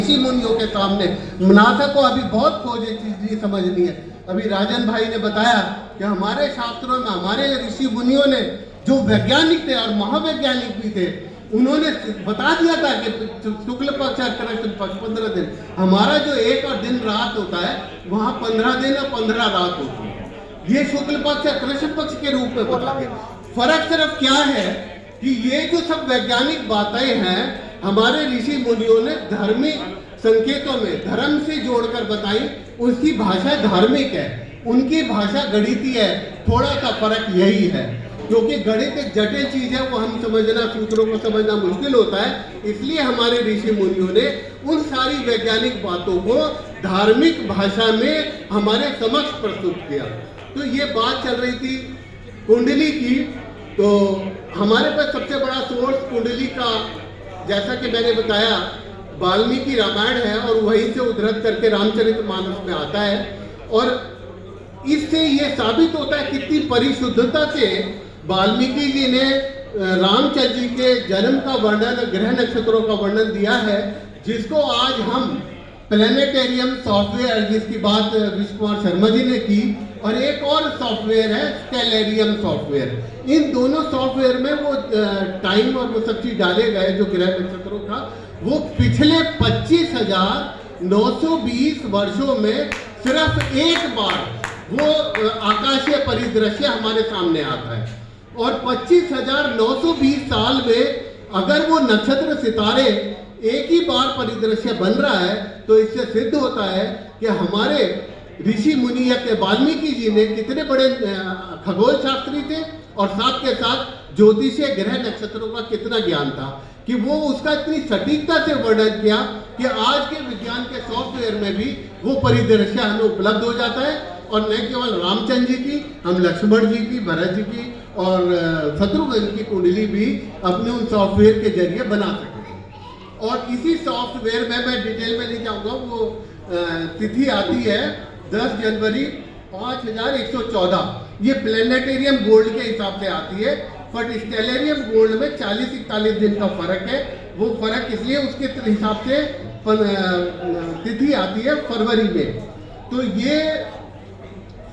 ऋषि मुनियों के सामने। नासा को अभी बहुत खोज चीज समझनी है। अभी राजन भाई ने बताया कि हमारे शास्त्रों में हमारे ऋषि मुनियों ने जो वैज्ञानिक थे और महावैज्ञानिक भी थे, उन्होंने बता दिया था कि शुक्ल पक्ष और कृष्ण पक्ष 15 दिन, हमारा जो एक और दिन रात होता है वहाँ 15 दिन और 15 रात होती है। ये शुक्ल पक्ष और कृष्ण पक्ष के रूप में बता दिया। फर्क सिर्फ क्या है कि ये जो सब वैज्ञानिक बातें हैं हमारे ऋषि मुनियों ने धार्मिक संकेतों में धर्म से जोड़कर बताई। उसकी भाषा धार्मिक है, उनकी भाषा गणितीय है। थोड़ा सा फर्क यही है, क्योंकि गणित एक जटिल चीज है, वो हम समझना, सूत्रों को समझना मुश्किल होता है। इसलिए हमारे ऋषि मुनियों ने उन सारी वैज्ञानिक बातों को धार्मिक भाषा में हमारे समक्ष प्रस्तुत किया। तो ये बात चल रही थी कुंडली की, तो हमारे पास सबसे बड़ा सोर्स कुंडली का, जैसा कि मैंने बताया, वाल्मीकि रामायण है और वहीं से उद्धृत करके रामचरितमानस में आता है। और इससे ये साबित होता है कितनी परिशुद्धता से वाल्मीकि जी ने रामचंद्र जी के जन्म का वर्णन, ग्रह नक्षत्रों का वर्णन दिया है, जिसको आज हम प्लेनेटेरियम सॉफ्टवेयर, जिसकी बात विष्णु कुमार शर्मा जी ने की, और एक और सॉफ्टवेयर है स्टेलेरियम सॉफ्टवेयर। इन दोनों सॉफ्टवेयर में वो टाइम और वो सब चीज डाले गए जो ग्रह नक्षत्रों का, वो पिछले 25,920 वर्षों में सिर्फ एक बार वो आकाशीय परिदृश्य हमारे सामने आता है। और 25,920 साल में अगर वो नक्षत्र सितारे एक ही बार परिदृश्य बन रहा है, तो इससे सिद्ध होता है कि हमारे ऋषि मुनि या के वाल्मीकि जी ने कितने बड़े खगोल शास्त्री थे, और साथ के साथ ज्योतिषीय ग्रह नक्षत्रों का कितना ज्ञान था कि वो उसका इतनी सटीकता से वर्णन किया कि आज के विज्ञान के सॉफ्टवेयर में भी वो परिदृश्य हमें उपलब्ध हो जाता है। और न केवल रामचंद्र जी की, हम लक्ष्मण जी की, भरत जी की और शत्रुघ्न की कुंडली भी अपने उन सॉफ्टवेयर के जरिए बना सकेंगे। और इसी सॉफ्टवेयर में मैं डिटेल में नहीं जाऊँगा, वो तिथि आती है 10 जनवरी 5114। ये प्लेनेटेरियम गोल्ड के हिसाब से आती है, बट स्टेलेरियम गोल्ड में 40-41 दिन का फर्क है। वो फर्क इसलिए उसके हिसाब से तिथि आती है फरवरी में। तो ये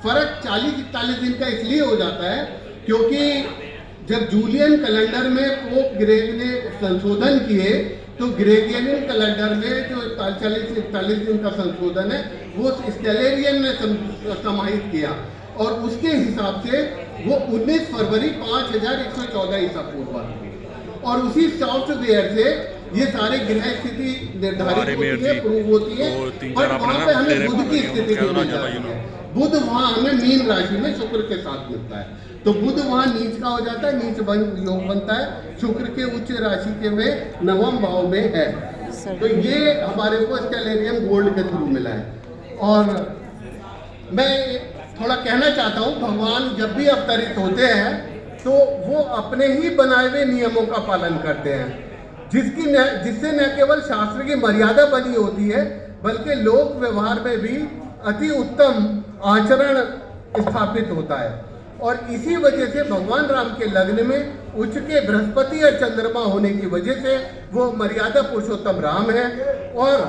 फर्क 40-41 दिन का इसलिए हो जाता है क्योंकि जब जूलियन कैलेंडर में पोप ग्रेग ने संशोधन किए, तो ग्रेगोरियन कैलेंडर में जो 40-41 दिन का संशोधन है वो स्टेलेरियन ने समाहित किया, और उसके हिसाब से वो 19 फरवरी 5114 ईसा पूर्व आती। और उसी सॉफ्टवेयर से ये सारे ग्रह स्थिति निर्धारित होती है, प्रूव होती है। बट वहाँ पे हमें बुध की स्थिति मिल जाती है। बुध वहाँ हमें मीन राशि में शुक्र के साथ मिलता है, तो बुध वहाँ नीच का हो जाता है, नीच योग बनता है, शुक्र के उच्च राशि के में 9वें भाव में है। तो ये हमारे को स्टेलेरियम गोल्ड के थ्रू मिला है। और मैं थोड़ा कहना चाहता हूँ, भगवान जब भी अवतरित होते हैं तो वो अपने ही बनाए हुए नियमों का पालन करते हैं, जिससे न केवल शास्त्र की मर्यादा बनी होती है, बल्कि लोक व्यवहार में भी अति उत्तम आचरण स्थापित होता है। और इसी वजह से भगवान राम के लग्न में उच्च के बृहस्पति और चंद्रमा होने की वजह से वो मर्यादा पुरुषोत्तम राम है। और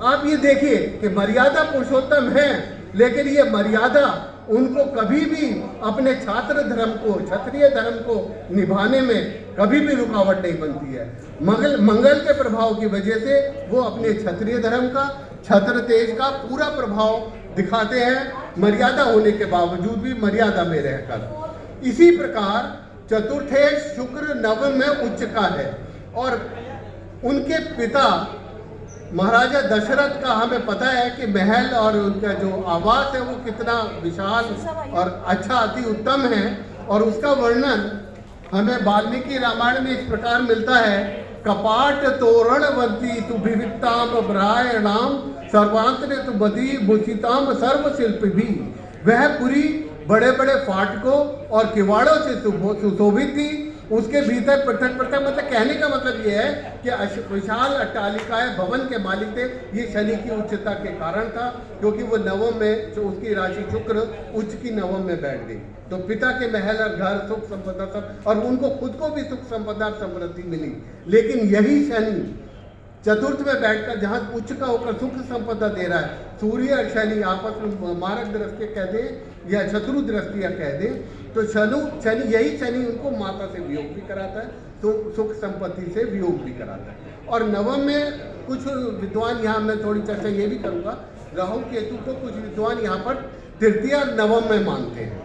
आप ये देखिए कि मर्यादा पुरुषोत्तम है, लेकिन ये मर्यादा उनको कभी भी अपने छात्र धर्म को, क्षत्रिय धर्म को निभाने में कभी भी रुकावट नहीं बनती है। मंगल के प्रभाव की वजह से वो अपने क्षत्रिय धर्म का, छत्र तेज का पूरा प्रभाव दिखाते हैं, मर्यादा होने के बावजूद भी मर्यादा में रहकर। इसी प्रकार चतुर्थेश शुक्र नवम में उच्च का है, और उनके पिता महाराजा दशरथ का हमें पता है कि महल और उनका जो आवास है वो कितना विशाल और अच्छा, अति उत्तम है। और उसका वर्णन हमें वाल्मीकि रामायण में इस प्रकार मिलता है, कपाट तोरणवंती तु विविक्ताम ब्रायणाम सर्वांतरे तु बदी भूषिताम सर्व शिल्प भी। वह पूरी बड़े बड़े फाटकों और किवाड़ों से सुशोभित थी। उसके भीतर पृथक पृथक, मतलब कहने का मतलब ये है कि विशाल अट्टालिकाएं भवन के मालिक थे। ये शनि की उच्चता के कारण था, क्योंकि वो नवम में, जो उसकी राशि शुक्र उच्च की नवम में बैठ गई, तो पिता के महल और घर, सुख संपदा सब, और उनको खुद को भी सुख संपदा समृद्धि मिली। लेकिन यही शनि चतुर्थ में बैठकर जहाँ उच्च का होकर सुख संपदा दे रहा है, सूर्य और शनि आपस में मारक दृष्टि कह दें या शत्रु दृष्टियाँ कह दें, तो यही शनि उनको माता से वियोग भी कराता है, तो सुख संपत्ति से वियोग भी कराता है। और नवम में कुछ विद्वान, यहाँ मैं थोड़ी चर्चा ये भी करूँगा, राहु केतु को कुछ विद्वान यहाँ पर तृतीय और नवम में मानते हैं,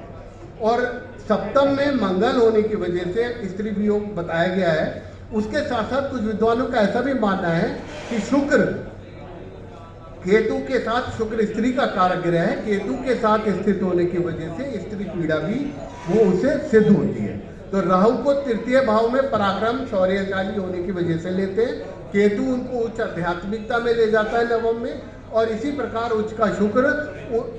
और सप्तम में मंगल होने की वजह से स्त्री वियोग बताया गया है। उसके साथ साथ कुछ विद्वानों का ऐसा भी मानना है कि शुक्र केतु के साथ, शुक्र स्त्री का कारक ग्रह है, केतु के साथ स्थित होने की वजह से स्त्री पीड़ा भी वो उसे सिद्ध होती है। तो राहु को तृतीय भाव में पराक्रम शौर्यशाली होने की वजह से लेते हैं, केतु उनको उच्च आध्यात्मिकता में ले जाता है नवम में, और इसी प्रकार उच्च का शुक्र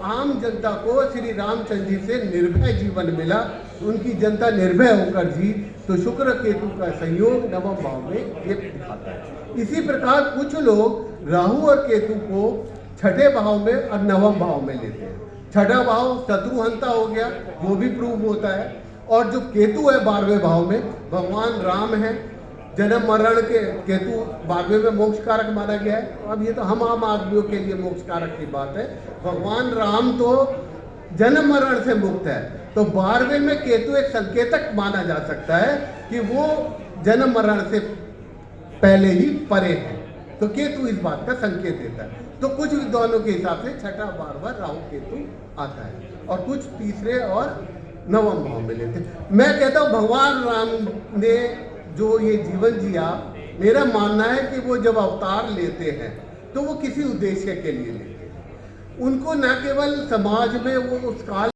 आम जनता को श्री रामचंद्र जी से निर्भय जीवन मिला, उनकी जनता निर्भय होकर जी, तो शुक्र केतु का संयोग नवम भाव में ये दिखाता है। इसी प्रकार कुछ लोग राहु और केतु को छठे भाव में और नवम भाव में लेते हैं। छठा भाव शत्रुहंता हो गया, वो भी प्रूव होता है, और जो केतु है 12वें भाव में, भगवान राम है, जन्म मरण के केतु 12वें में मोक्ष कारक माना गया है। अब ये तो हम आम आदमियों के लिए मोक्ष कारक की बात है, भगवान राम तो जन्म मरण से मुक्त है, तो 12वें में केतु एक संकेतक माना जा सकता है कि वो जन्म मरण से पहले ही परे है, तो केतु इस बात का संकेत देता है। तो कुछ विद्वानों के हिसाब से छठा 12वां राहु केतु आता है, और कुछ तीसरे और नवम भाव में लेते हैं। मैं कहता हूँ भगवान राम ने जो ये जीवन जिया, मेरा मानना है कि वो जब अवतार लेते हैं तो वो किसी उद्देश्य के लिए लेते हैं। उनको न केवल समाज में वो उस काल